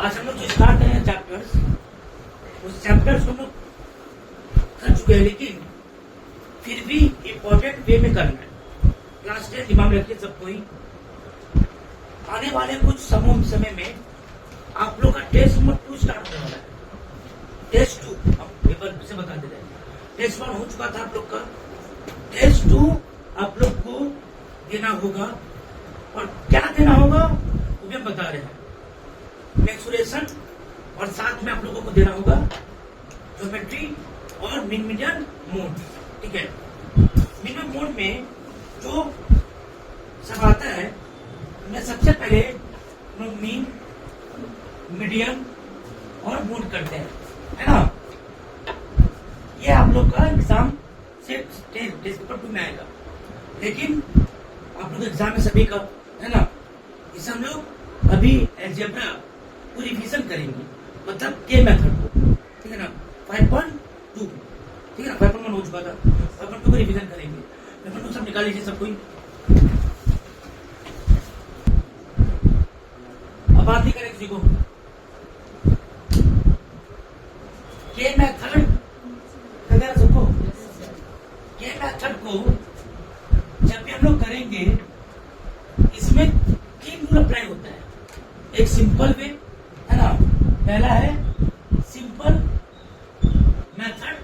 आज हम लोग जो स्टार्ट करें चैप्टर्स, उस चैप्टर्स को हम लोग कर चुके हैं, लेकिन फिर भी इम्पोर्टेंट वे में करना है। क्लास 10 दिमाग रखिए सब कोई। आने वाले कुछ समय में आप लोग का टेस्ट नंबर 2 स्टार्ट होने वाला है। टेस्ट 2 हम पेपर से बता दे रहे हैं। टेस्ट 1 हो चुका था आप लोग का, टेस्ट 2 आप लोग को देना होगा। और क्या देना होगा वो भी हम बता रहे हैं। मेंसुरेशन, और साथ में आप लोगों को देना होगा ज्योमेट्री और मिन मीडियन मोड। ठीक है, मिनिमम मोड में जो सब आता है, मैं सबसे पहले मीन, मीडियम और मोड करते हैं, है ना। ये आप लोग का एग्जाम से टेस्ट पेपर 2 में आएगा, लेकिन आप लोग एग्जाम में सभी का है ना। इसे हम लोग अभी अलजेब्रा को रिवीजन करेंगे, मतलब के मेथड को, ठीक है ना। 5.2 ठीक है ना, 5.1 हो चुका था, 5.2 को रिवीजन करेंगे। 5.2 सब निकाल लीजिए सब कोई। अब बात नहीं करें किसी को। के मेथड वगैरह सबको, के मेथड को जब भी हम लोग करेंगे, इसमें 3 रूल अप्लाई होता है। एक सिंपल वे, है ना, पहला है सिंपल मेथड,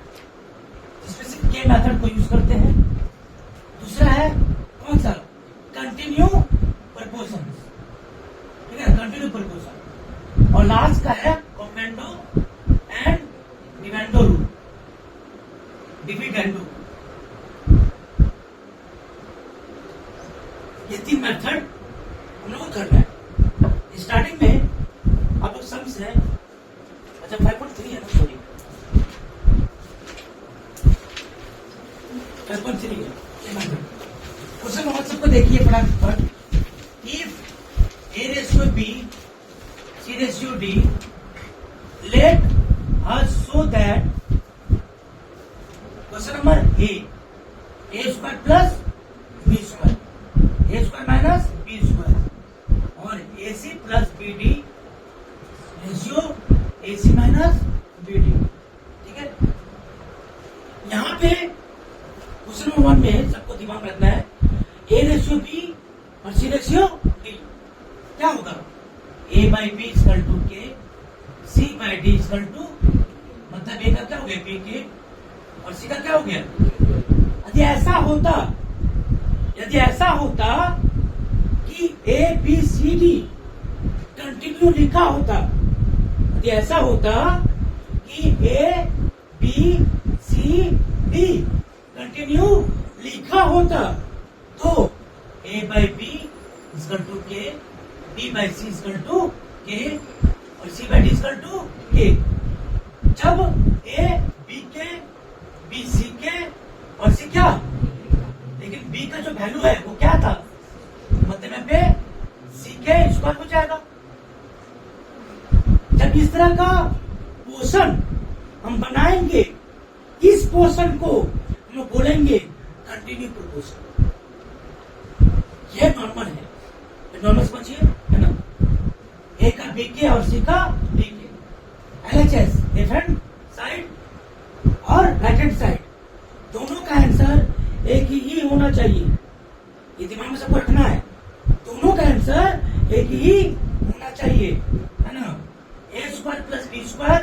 जिसमें से के मेथड को यूज करते हैं। दूसरा है कौन सा, कंटिन्यू प्रपोर्शन, ठीक है, कंटिन्यू प्रपोर्शन। और लास्ट का है कॉम्बेंडो एंड डिवेंडो रूल, डिविडेंडो। ये 3 मेथड हम लोग को करना है। स्टार्टिंग में आप लोग सम्स है, अच्छा 5.3 है ना, सॉरी 5.3 है। क्वेश्चन नंबर सबको देखिए फटाफट। If A ratio B C ratio D, let us show that, question number A square plus B square, A square minus B square, और AC plus BD ratio AC minus BD। ठीक है, यहां पे question number 1 में सबको दिमाग रखना है, A रेशियो B और C रेशियो D। क्या होगा, A by B equal to K, C by D equal to, मतलब A का क्या हो गया PK और C का क्या हो गया। यदि ऐसा होता कि ABCD कंटिन्यू लिखा होता, यदि ऐसा होता कि ABCD कंटिन्यू लिखा होता, तो A by B equal to K, B by C equal to K और C by D equal to K। जब A B के, B C के और C क्या, लेकिन B का जो वैल्यू है वो क्या था, मतलब पे सी के स्क्वायर हो जाएगा। जब इस तरह का पोर्शन हम बनाएंगे, इस पोर्शन को हम बोलेंगे कंटिन्यू प्रोपोर्शन। ये नॉर्मल है, नॉर्मल समझिए, है ना। ए का बी के और सी का डी के, LHS लेफ्ट हैंड साइड और राइट हैंड साइड, दोनों का आंसर एक ही होना चाहिए। ये दिमाग में सबको रखना है, दोनों का आंसर एक ही होना चाहिए, है ना। A square plus B square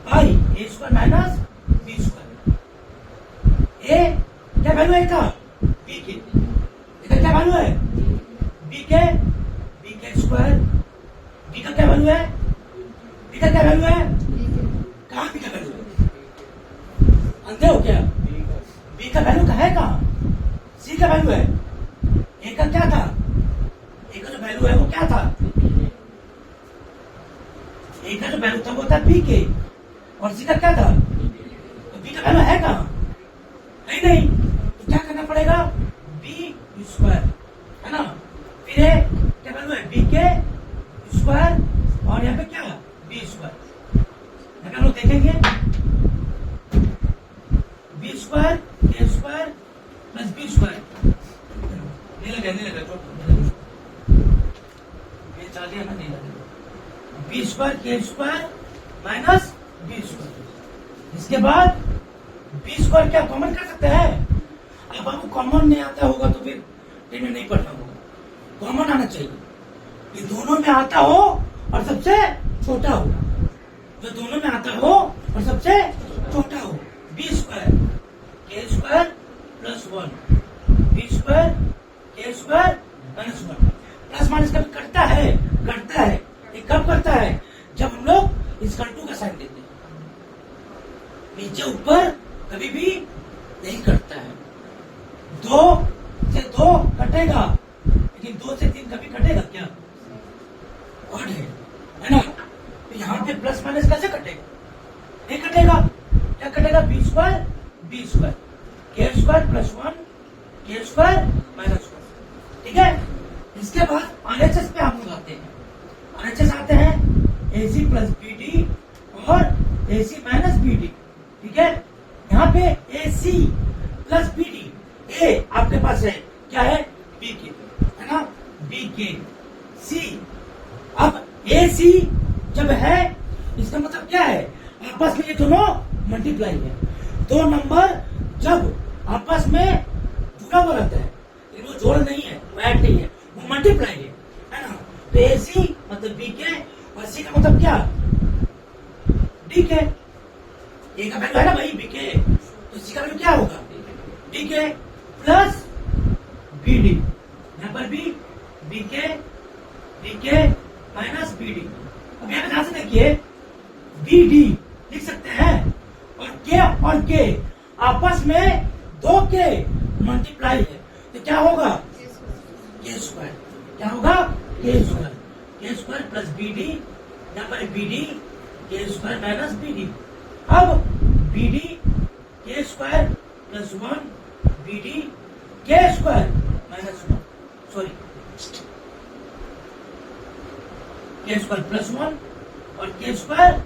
by A square minus B square. ए क्या वैल्यू है का, बी के, इसका क्या वैल्यू है, बी के स्क्वायर। बी का क्या वैल्यू है, बी का क्या वैल्यू है, कहाँ बी का वैल्यू है, अंधे हो क्या। बी का वैल्यू कहाँ है, कहाँ सी का वैल्यू है। ए का क्या था, ए का जो वैल्यू है वो क्या था, ए का जो वैल्यू था वो था बी के, और सी का क्या था, तो बी का वैल्यू है कहाँ, नहीं, तो क्या करना पड़ेगा, बी स्क्वायर, है ना। फिर क्या वैल्यू है, बी के स्क्वायर, और यहाँ पे क्या बी स्क्वायर। हम लोग देखेंगे बी स्क्वायर के स्क्वायर प्लस बी स्क्वायर, नहीं लगा ये चाह दिया ना, नहीं लगा। बी स्क्वायर के स्क्वायर माइनस बी स्क्वायर। इसके बाद बी स्क्वायर क्या कॉमन कर सकते हैं? अब आपको कॉमन नहीं आता होगा तो फिर टेन नहीं पढ़ना होगा। कॉमन आना चाहिए, ये दोनों में आता हो और सबसे छोटा हो, जो दोनों में आता हो और सबसे छोटा हो। बी स्क्वायर के स्क्वायर प्लस 1 बी स्क्वायर के स्क्वायर माइनस 1। प्लस माइनस कभी करता है, करता है। ये कब करता है? जब हम लोग इस टू का साइन देते हैं। नीचे ऊपर कभी भी नहीं करता है। 2 से 2 कटेगा, लेकिन 2 से 3 कभी कटेगा क्या? ऑड है ना? तो यहाँ पे प्लस माइनस कैसे कटेगा? नहीं कटेगा। क्या कटेगा? बी स्क्वायर के स्क्वायर प्लस 1 के स्क्वायर माइनस 1। ठीक है। इसके बाद आरएचएस पे हम लोग आते हैं। आरएचएस आते हैं एसी प्लस बीडी और एसी माइनस बीडी। ठीक है। यहाँ पे एसी प्लस बीडी, ए आपके पास है, क्या है? बी के, है ना? बी के सी। अब ए सी जब है, इसका मतलब क्या है? आपस में ये दोनों मल्टीप्लाई है। दो नंबर जब आपस में जुड़ा हुआ रहता है, लेकिन वो जोड़ नहीं है, वो ऐड नहीं है, वो मल्टीप्लाई है ना? तो ए सी मतलब बी के और सी का मतलब क्या? डी के। ए का वैल्यू है ना भाई बी के, तो सी का वैल्यू क्या होगा? डी के प्लस बी डी। यहाँ पर भी बी के माइनस बी डी। अब यहाँ पे ध्यान से देखिए, बी डी लिख सकते हैं और के आपस में 2 के मल्टीप्लाई है, तो क्या होगा? के स्क्वायर। क्या होगा? के स्क्वायर प्लस बी डी। यहाँ पर B D K square minus B D. अब B D K square plus 1 B D K square minus 1, sorry K square plus 1 और के स्क्वायर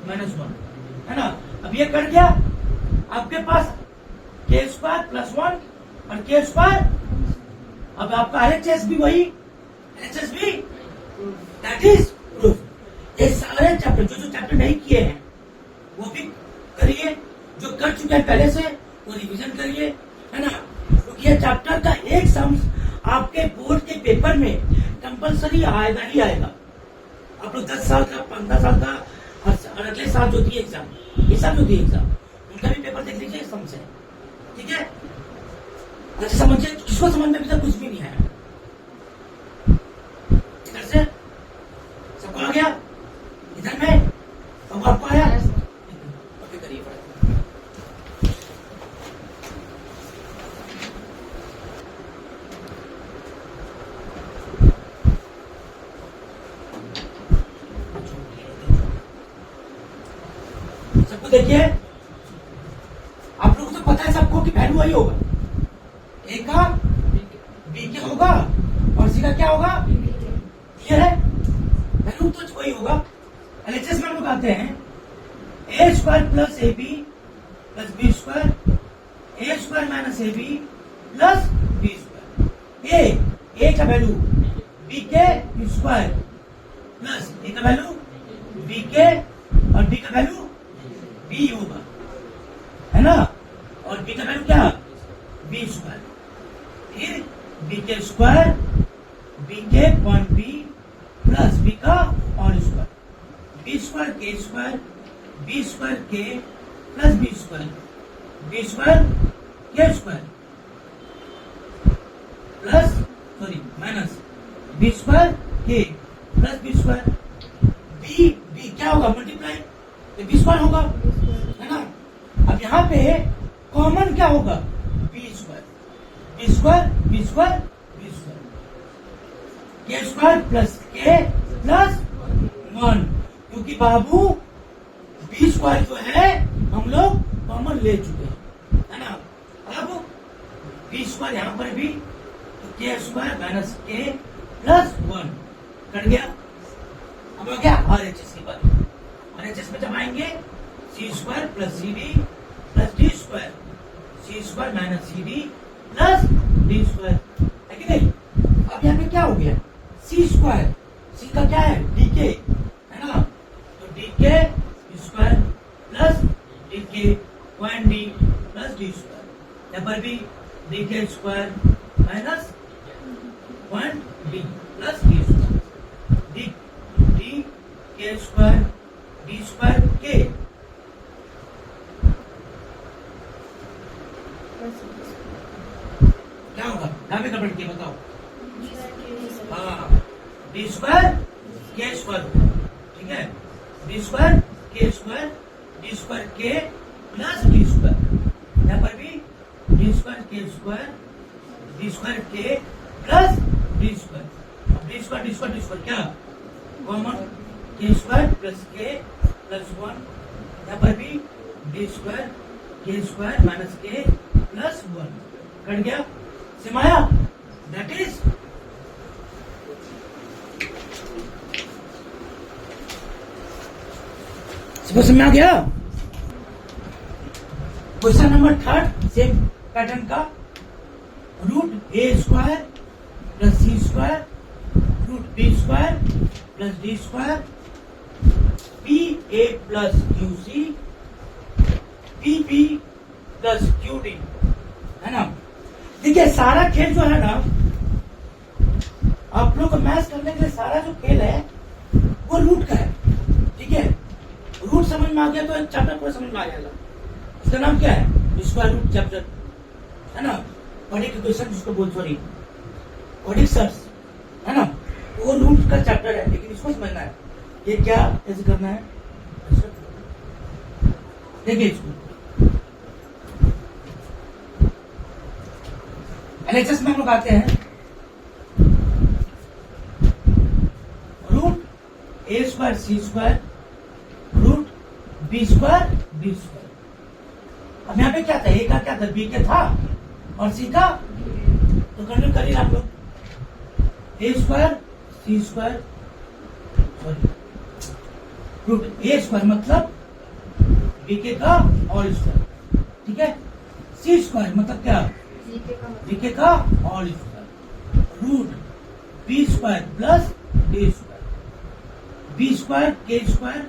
माइनस 1, है ना? अब ये कट गया। आपके पास के स्क्वायर प्लस 1 और के स्क्वायर। अब आपका आरएचएस भी वही, एचएस भी, दैट इज प्रूफ। ये सारे चैप्टर जो चैप्टर नहीं किए हैं वो भी करिए, जो कर चुके हैं पहले से वो रिवीजन करिए, है ना? क्योंकि ये चैप्टर का एक सम आपके बोर्ड के पेपर में कंपलसरी आएगा ही आएगा। आप लोग 10 साल का, 15 साल का और अगले साल जो दिए एग्जाम, इस साल जो दिए एग्जाम, उनका भी पेपर देख लीजिए, समझे? ठीक है। अच्छा समझिए, किसको समझ में अभी तक कुछ भी नहीं आया? इधर से सबको आ गया? इधर में सबको आपको आया? ओके करिए। सबको देखिए, आप लोगों को तो पता है सबको कि वैल्यू वही होगा। ए का बी के होगा और सी का क्या होगा? क्लियर है? वैल्यू तो वही होगा। एलएचएस में हम लोग आते हैं A square plus A B plus B square, A square minus A B plus B square. A का वैल्यू बी के स्क्वायर प्लस ए का वैल्यू बी के और बी का वैल्यू बी होगा, है ना? और बी का वैल्यू क्या? B square. फिर बी के स्क्वायर बी के पॉइंट बी प्लस बी का और स्क्वायर, बी स्क्वायर के स्क्वायर बी स्क्वायर के प्लस बी स्क्वायर के square plus sorry minus B square के plus B square. B B क्या होगा? मल्टीप्लाई, तो बी स्क्वायर होगा, है ना? अब यहाँ पे कॉमन क्या होगा? B square B square B square B square के स्क्वायर प्लस के प्लस 1, क्योंकि बाबू बी स्क्वायर जो है हम लोग कॉमन ले चुके हैं, है ना? अब बी स्क्वायर यहाँ पर भी, तो के square minus K plus 1 cut गया। अब हो गया आरएचएस की बात। आरएचएस में जब आएंगे C square plus C D plus D square, सी square minus C D plus D square, है कि नहीं? अब यहाँ पे क्या हो गया? सी स्क्वायर, सी का क्या है? डी के, है ना? D K square plus D के point D plus D square. यहाँ पर भी D K square minus point D plus D square. D D K square D square के क्या होगा? डाबे का बढ़ के बताओ। हाँ, डी स्क्वायर के स्क्वायर, ठीक है, डी स्क्वायर के प्लस डी स्क्वायर। यहाँ पर भी डी स्क्वायर के plus D square. D square क्या कॉमन? के स्क्वायर प्लस 1। यहाँ पर भी D square minus K plus 1 cut गया। सिमाया दैट इज समझ में आ गया? क्वेश्चन नंबर 3 सेम पैटर्न का। Root A square plus C square root B square plus D square P A plus Q C P B plus Q D, है ना? देखिए सारा खेल जो है ना, आप लोग को मैथ करने के लिए सारा जो खेल है वो रूट का है, ठीक है? रूट समझ में आ गया तो एक चैप्टर पूरा समझ में आ जाएगा। इसका नाम क्या है? स्क्वायर रूट चैप्टर, है ना? क्वाड्रेटिक इक्वेशन जिसको बोलते, सॉरी क्वाड्रेटिक सर्च, है ना? वो रूट का चैप्टर है, लेकिन इसको समझना है ये क्या कैसे करना है। देखिए इसको एलएचएस में हम लोग आते हैं। Root A square C square root B square D square. अब यहाँ पे क्या था? ए का क्या था? बी के था और सी का, तो कंटिन्यू करिए आप लोग। ए square C square, sorry root A square मतलब बी के का ऑल स्क्वायर, ठीक है? सी स्क्वायर मतलब क्या? बी के का whole square root B square plus D square. B square के स्क्वायर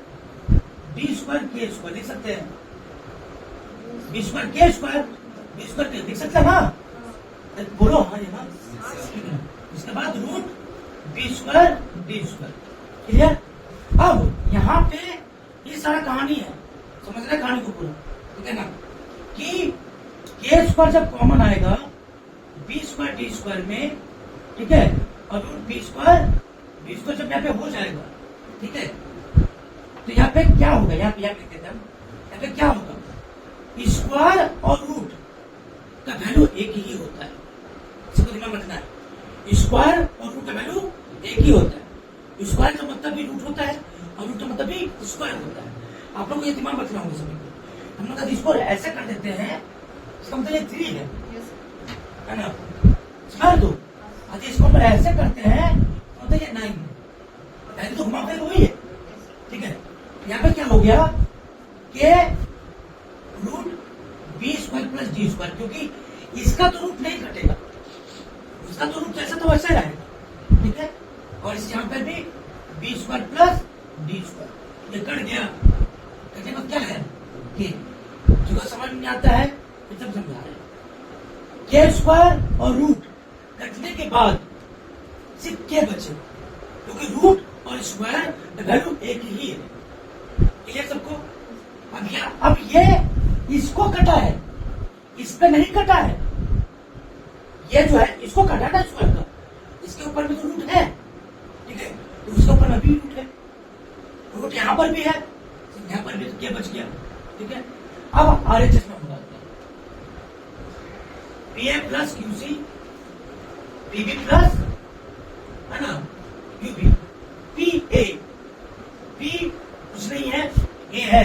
डी स्क्वायर के स्क्वायर लिख सकते हैं। बी स्क्वायर के लिख सकते हैं ना? बोलो हाँ जी हाँ। इसके बाद root B square D square, clear? अब यहाँ पे ये सारा कहानी है, समझ रहे कहानी को पूरा, ठीक है ना? कि के स्क्वायर जब कॉमन आएगा बी स्क्वायर डी स्क्वायर में, ठीक है, और रूट बी स्क्वायर जब यहाँ पे हो जाएगा, ठीक है, तो यहाँ पे क्या होगा? यहाँ पे लिख देते हैं, यहाँ पे क्या होगा? स्क्वायर और रूट का वैल्यू एक ही होता है, इसको दिमाग में रखना है। स्क्वायर और रूट का वैल्यू एक ही होता है। स्क्वायर का मतलब भी रूट होता है और रूट का मतलब भी स्क्वायर होता है। आप लोग को ये दिमाग में रखना होगा सभी को। हम लोग इसको ऐसे कर देते हैं, इसका मतलब ये 3 है ना? स्क्वायर 2। अगर इसको हम ऐसे करते हैं तो ये 9 है, तो घुमाते तो वही है, ठीक है? यहाँ पे क्या हो गया कि root B square plus D square, क्योंकि इसका तो रूट नहीं कटेगा, उसका तो रूट जैसा तो वैसा रहेगा, ठीक है? और इस यहाँ पर भी B square plus D square, ये कट गया। कटने का क्या है कि जो समझ में आता है तो सब समझा रहे हैं। के स्क्वायर और रूट कटने के बाद सिर्फ के बचे, क्योंकि रूट और स्क्वायर वैल्यू एक ही है, क्लियर सबको? अब ये इसको कटा है, इस पे नहीं कटा है। ये जो है इसको कटा था स्क्वायर का, इसके ऊपर भी तो रूट है, ठीक है? तो उसके ऊपर में भी रूट है, रूट यहाँ पर भी है, यहाँ पर भी तो क्या बच गया, ठीक है? अब आरएचएस में बताते हैं। पीए प्लस क्यूसी पीबी प्लस, है ना, क्यूबी। पी ए पी कुछ नहीं है, ए है,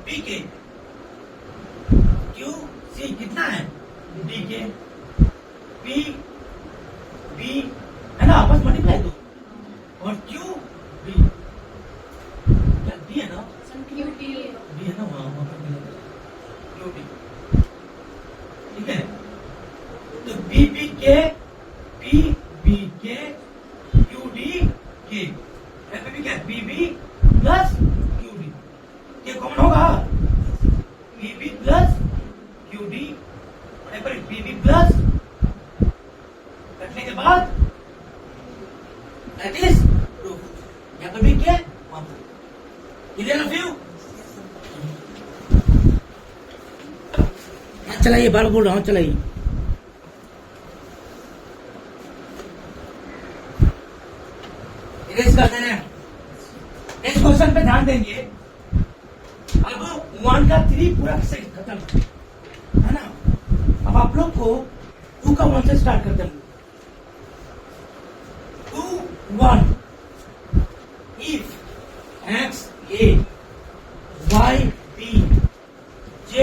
पी के क्यू सी कितना है? डी के पी बी, है ना, आपस मल्टीप्लाई दो, और क्यू बी क्या डी है ना? डी है ना, वहां पर क्यू डी, ठीक है? तो B B K P B के क्यू डी के, भी क्या? B B plus Q D, that is proof. यहाँ पर भी क्या है, वहां पर क्लियर ऑफ यू। चलाइए, बार बोल रहा हूं, चलाइए। इरेज कर देना। नेक्स्ट क्वेश्चन पे ध्यान देंगे। अब 1 का 3 पूरा सही खत्म है ना। अब आप लोग को 2 का 1 से स्टार्ट करते हैं। 2 1 if x a y b z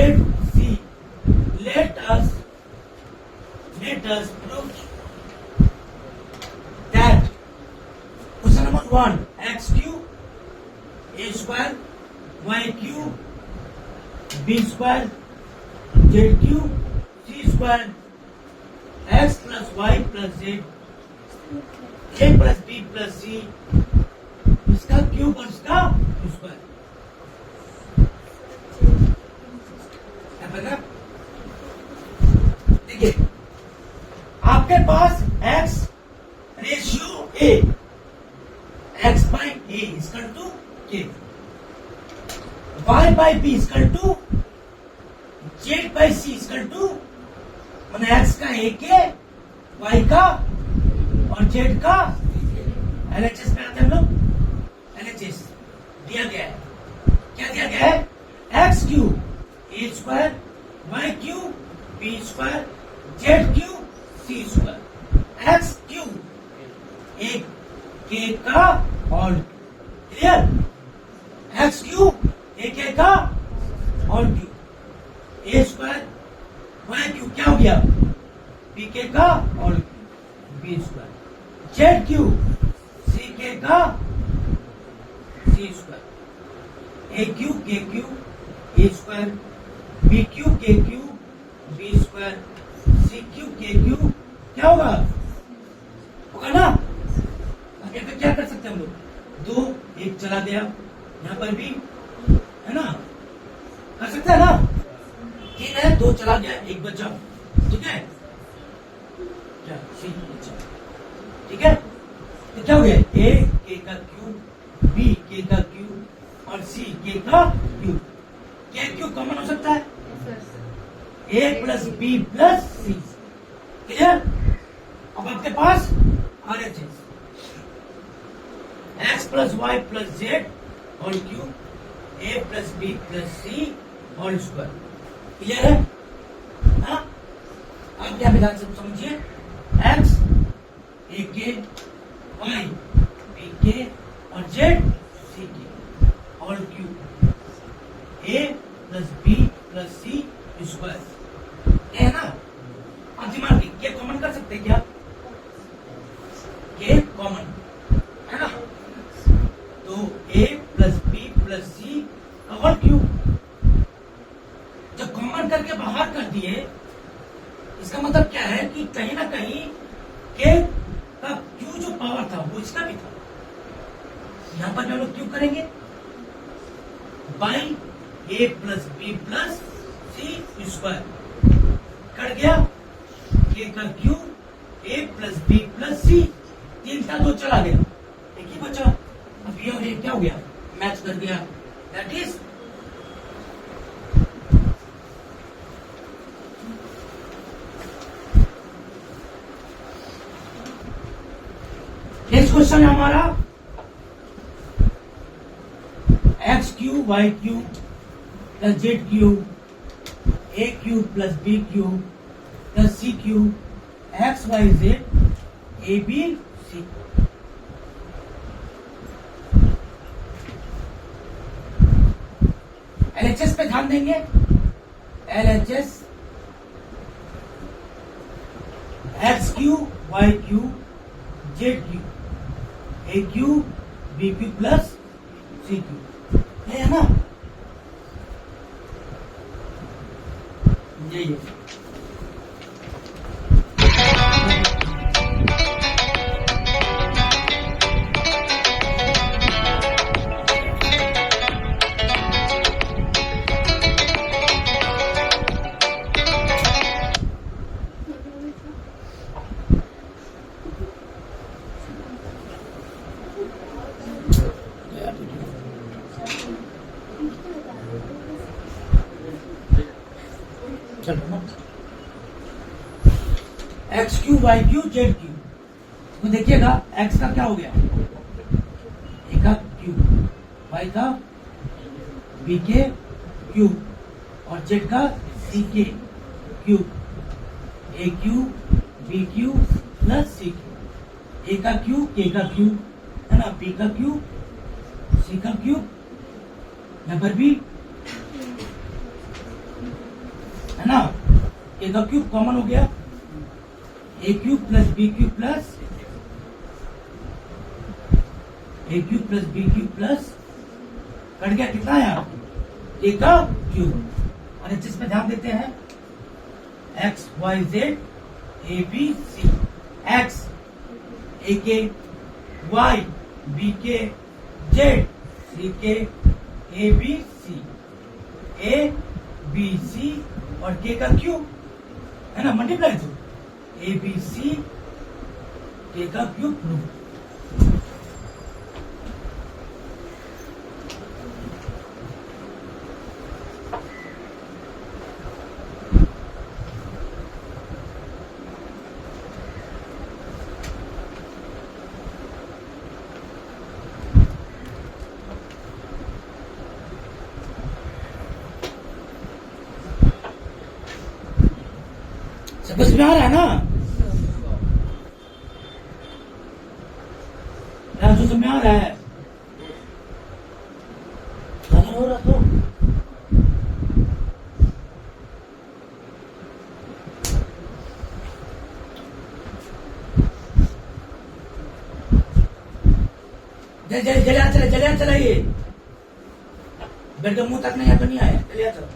c let us prove that question number 1 x cube a square y cube b square z cube c square x plus y plus z a plus b plus c इसका cube और इसका square. देखिए आपके पास x ratio a x by a equal to k, y by b equal to z by c equal to मैंने x का a के y का और z का LHS पे आते हैं हम लोग। LHS दिया गया है, क्या दिया गया है, x cube a square y cube b square z cube c square x cube एक k का और क्लियर x क्यूब एक k का और cube a square y cube क्या हो गया b k का और b square z cube c k का c square a cube k cube a square b cube k cube b square c cube k cube क्या होगा, होगा ना। आगे पे क्या कर सकते हैं हम लोग, 2 1 चला गया, यहाँ पर भी है ना, कर सकते हैं ना। 3 है 2 चला गया 1 बचा, ठीक है क्या c बचा, ठीक है। तो क्या हो गया a k का क्यूब b k का क्यूब और c k का क्यूब। k क्यूब कॉमन हो सकता है a plus b plus c, clear. अब आपके पास RHS x plus y plus z और cube a plus b plus c और स्क्वायर, क्लियर है ना। अब क्या विधान से समझिए, x a k y b k और z c k और cube a plus b plus c square, है ना। अब दिमाग के कॉमन कर सकते हैं क्या, के कॉमन है ना, तो a plus b plus c और क्यूब जब कॉमन करके बाहर कर दिए, इसका मतलब क्या है कि कहीं ना कहीं के का क्यू जो पावर था वो इसका भी था। यहां पर जो लोग क्यूब करेंगे by a plus B plus C square, cut गया k का cube a plus B plus C, 3 था 2 चला गया, एक ही बचा। अब ये और ये क्या हो गया, मैच कर गया, दैट इज नेक्स्ट क्वेश्चन है हमारा x cube y cube plus z cube a cube plus b cube plus c cube x Y Z A B c. LHS पे ध्यान देंगे, LHS x cube y cube z cube a cube b cube plus c cube, है ना। यही है। चलो ना, x cube y cube z cube. तो देखिएगा एक्स का क्या हो गया, ए का क्यू, वाई का बी के क्यू और जेड का सी के Q. A Q B Q plus C Q, A का क्यू के का क्यू है ना, बी का क्यू सी का क्यू, यहाँ पर भी है ना, ए का क्यूब कॉमन हो गया, a cube plus b cube plus a cube plus b cube plus cut गया कितना है ए का क्यूब। और इस चीज पे ध्यान देते हैं, X Y Z A B C, X A के, वाई बी के, जेड सी के, A B C, A B C और के का क्यूब है ना, multiply two A B C के का क्यूब। समझ में आ रहा है ना, राजू समझ में आ रहा है, हो रहा तो जलिया चलाइए, बेड के मुंह तक नहीं आया तो नहीं आया, जलिया चलो।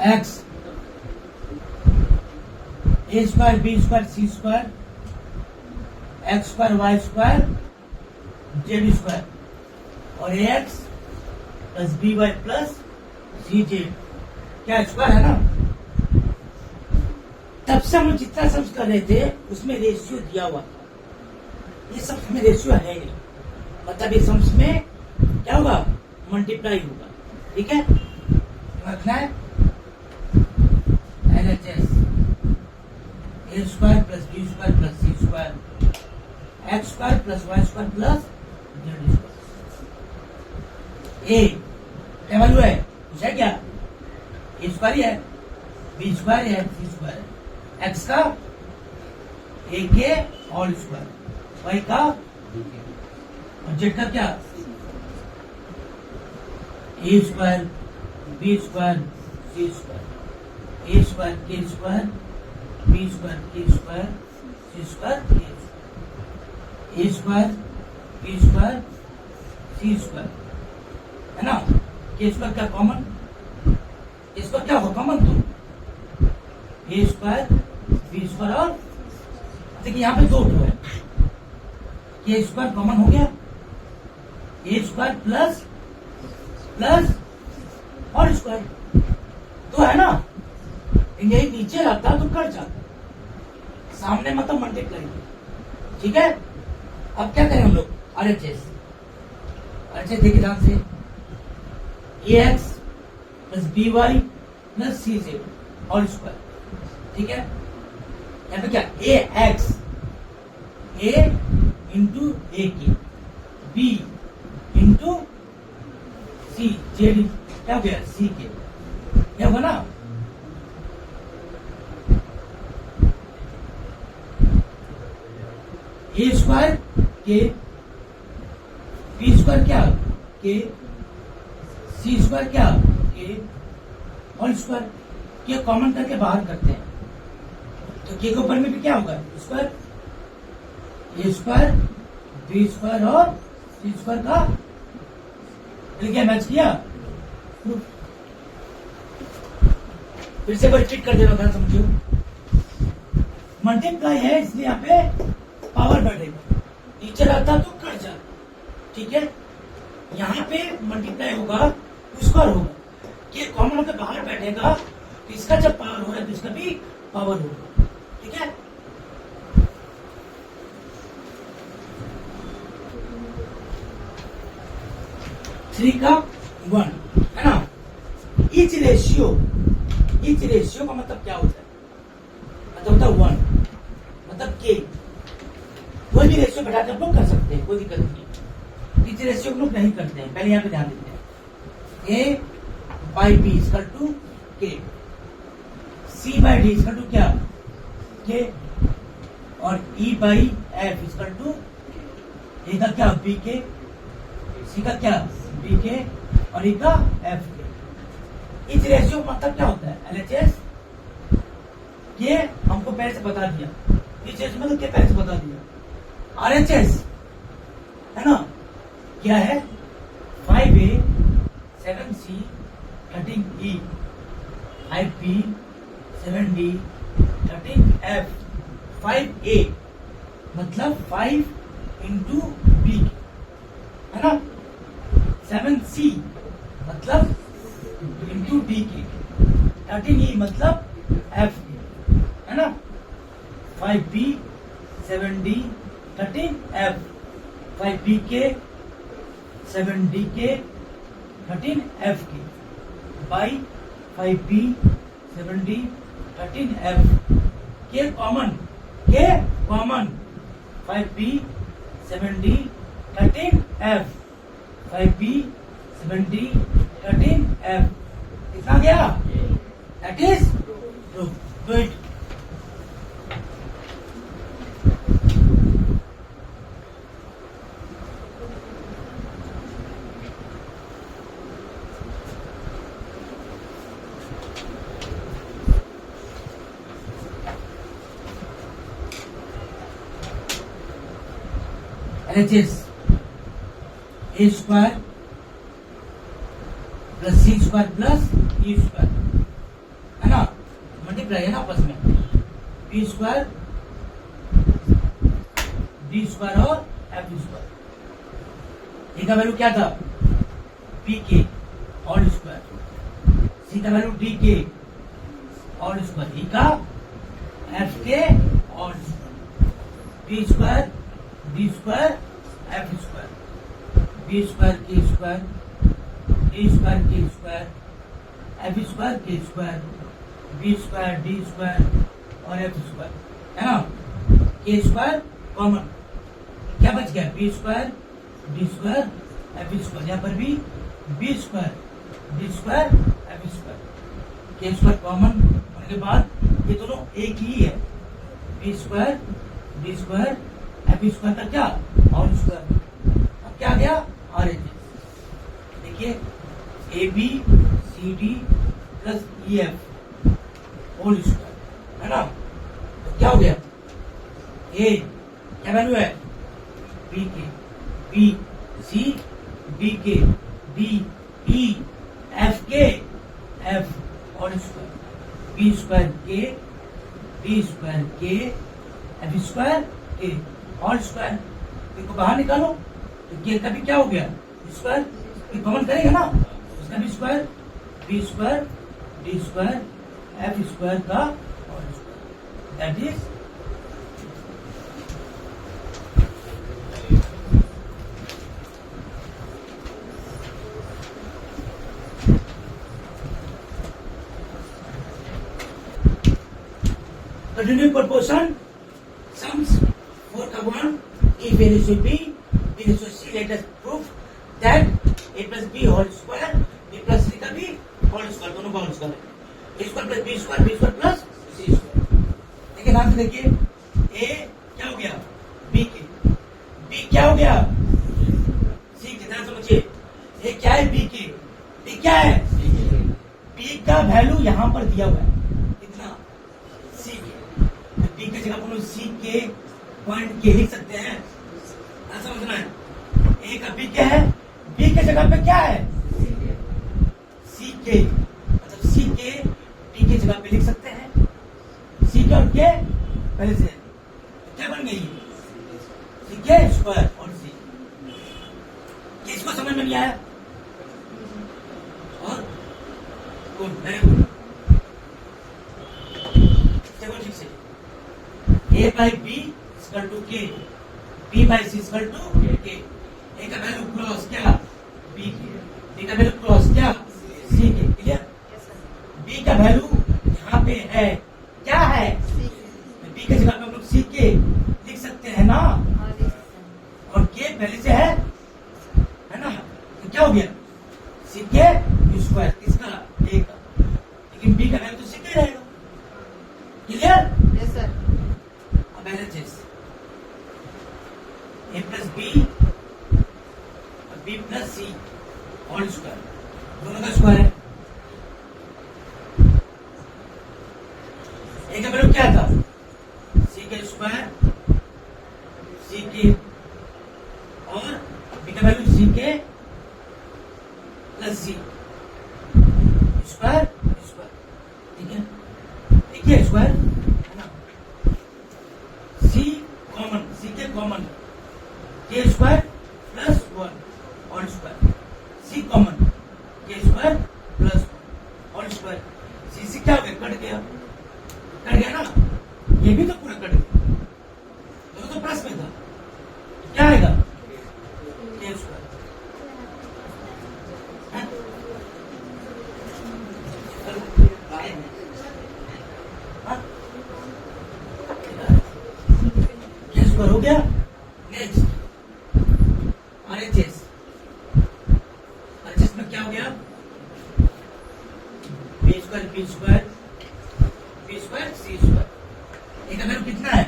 X a square B square C square x square y square z square और a x plus b y plus c z, क्या स्क्वायर है ना। तब से हम जितना समझ कर रहे थे उसमें रेशियो दिया हुआ था, ये सब में रेशियो है नहीं, मतलब ये सम्स में क्या होगा, मल्टीप्लाई होगा, ठीक है। रखना है LHS a square plus B square plus C square x square plus y square plus z square. ए क्या वैल्यू है, कुछ है क्या, ए स्क्वायर है, बी स्क्वायर है, सी स्क्वायर है, एक्स का ए के होल स्क्वायर, वाई का और जेड का क्या, a square B square C square, A square के स्क्वायर बी स्क्वायर के square C square, A square B square C square है ना, के स्क्वायर क्या कॉमन, इसका क्या होगा कॉमन, तो ए स्क्वायर बी स्क्वायर और देखिए यहाँ पे दो है, के स्क्वायर कॉमन हो गया, ए स्क्वायर प्लस प्लस और स्क्वायर तो है ना, यही नीचे रहता तो कट जाता, सामने मतलब मल्टीप्लाई, ठीक है। अब क्या करें हम लोग, RHS देखिए ध्यान से, a x plus b y plus c z और स्क्वायर, ठीक है। यहाँ पे क्या, ए एक्स ए इंटू ए के, बी इंटू सी जेड, क्या हो गया सी के, क्या होगा ना, ए स्क्वायर के बी स्क्वायर क्या के सी स्क्वायर क्या के होल स्क्वायर, के कॉमन करके बाहर करते हैं तो के के ऊपर में भी क्या होगा square, A square B square और सी स्क्वायर का क्या मैच किया। फिर से रिपीट कर देना था, समझो मल्टीप्लाई है इसलिए यहाँ पे पावर बैठेगा, नीचे रहता तो कट जाता, ठीक है। यहाँ पे मल्टीप्लाई होगा स्क्वायर होगा, ये कॉमन होकर बाहर बैठेगा तो इसका जब पावर होगा तो इसका भी पावर होगा, ठीक है। 3 का 1 है ना। इच रेशियो का मतलब क्या होता है? मतलब होता है 1, मतलब के। कोई भी रेशियो घटाकर हम लोग कर सकते हैं, कोई दिक्कत नहीं। इच रेशियो हम लोग नहीं करते हैं, पहले यहाँ पे ध्यान देते हैं। ए बाई बी इक्वल टू के, सी बाई डी इक्वल टू क्या? के, और ई बाई एफ इक्वल टू ए का क्या? बी के, सी का क्या? बी के, और ई का एफ के। इस रेशियो का मतलब क्या होता है? एलएचएस। ये हमको पहले से बता दिया, इस रेशियो मतलब क्या पहले से बता दिया। आरएचएस है ना, क्या है? 5A 7C 13E 5B 7D 13F। 5A मतलब 5 इंटू बी है ना, 7C मतलब इंटू डी के, 13E मतलब एफ के है ना। 5B 7D 13F, 5B के 7D के 13F के बाई 5B 7D 13F के common 5B 7D 13F, 5B 7D 13F कितना गया? That is good. LHS A square plus C square plus E square है ना, मल्टीप्लाई है ना आपस में। बी स्क्वायर डी स्क्वायर और एफ स्क्वायर। ए का वैल्यू क्या था? पी के और स्क्वायर, सी का वैल्यू डी के और स्क्वायर, ई का एफ के और square. B square D square F square, B square के स्क्वायर डी स्क्वायर के स्क्वायर एफ स्क्वायर के square, B square D square और एफ स्क्वायर है ना। के स्क्वायर कॉमन, क्या बच गया? B square D square F square, यहाँ पर भी B square D square F square. के स्क्वायर कॉमन होने के बाद ये दोनों एक ही है, B square D square F square का क्या? और स्क्वायर। अब क्या गया? R h. देखिए a B C D plus e f whole square है ना। तो क्या हो गया? ए क्या वैल्यू है? बी के, बी सी D K, D E F K, F whole square, B square K D square K F square K और square. इनको बाहर निकालो तो के का भी क्या हो गया? स्क्वायर। कॉमन करेगा ना, उसका भी square, B square D square F square का और square, that is continuing proportion sums 4 का 1 if a ratio b ratio c, let us prove that a plus b whole square b plus c का b whole square दोनों का whole square है, a square plus b square plus c square। देखिए ध्यान से देखिए, a क्या हो गया? b के, b क्या हो गया? c के। ध्यान समझिए, a क्या है? b के, b क्या है? b का वैल्यू यहाँ पर दिया हुआ है कितना? c के। बी की जगह पर सी के पॉइंट के लिख सकते हैं, समझना है। ए का बी क्या है? बी के जगह पे क्या है? सी के, मतलब सी के डी के जगह पे लिख सकते हैं। सी के और के पहले से क्या बन गई? सी के स्क्वायर और सी। किसको समझ में नहीं आया? और गुड, वेरी गुड। देखो ठीक से, a by b is equal to k, b by c is equal to k। a का वैल्यू क्रॉस क्या? b के, बी का वैल्यू क्रॉस क्या सी के, क्लियर। बी का वैल्यू यहाँ पे है क्या है, बी की जगह पे हम लोग सी के लिख सकते हैं ना, और के पहले से है ना, तो क्या हो गया सी के स्क्वायर, किसका ए का, लेकिन बी का वैल्यू तो सी के रहेगा, क्लियर। Yes sir. अब एलएचएस ए प्लस बी प्लस सी होल स्क्वायर, दोनों का स्क्वायर है। ए का वैल्यू क्या था सी के स्क्वायर, सी के, और बी का वैल्यू सी के प्लस सी स्क्वायर स्क्वायर, ठीक है, देखिए स्क्वायर है ना, सी कॉमन, सी के कॉमन के square plus one whole square, C common के square plus one whole square, C से क्या हो गया, कट गया ना, ये भी तो पूरा कट गया, तो प्लस में था, क्या आएगा के स्क्वायर, के स्क्वायर हो गया। नेक्स्ट आरएचएस, आरएचएस में क्या हो गया, बी स्क्वायर सी स्क्वायर, एक वैल्यू कितना है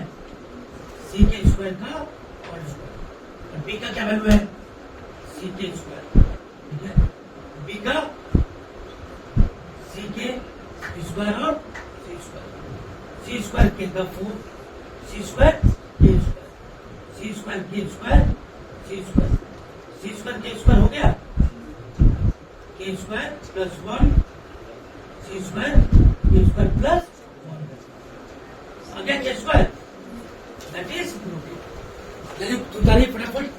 सी के स्क्वायर का होल स्क्वायर, और बी का क्या वैल्यू है सी के स्क्वायर, ठीक है, बी का सी के स्क्वायर और सी स्क्वायर के का 4, सी स्क्वायर के स्क्वायर, सी स्क्वायर के स्क्वायर, सी स्क्वायर के स्क्वायर हो गया, के स्क्वायर प्लस 1, सी स्क्वायर के स्क्वायर प्लस 1, अगेन के स्क्वायर, दैट इज, तू तारीफ फटाफट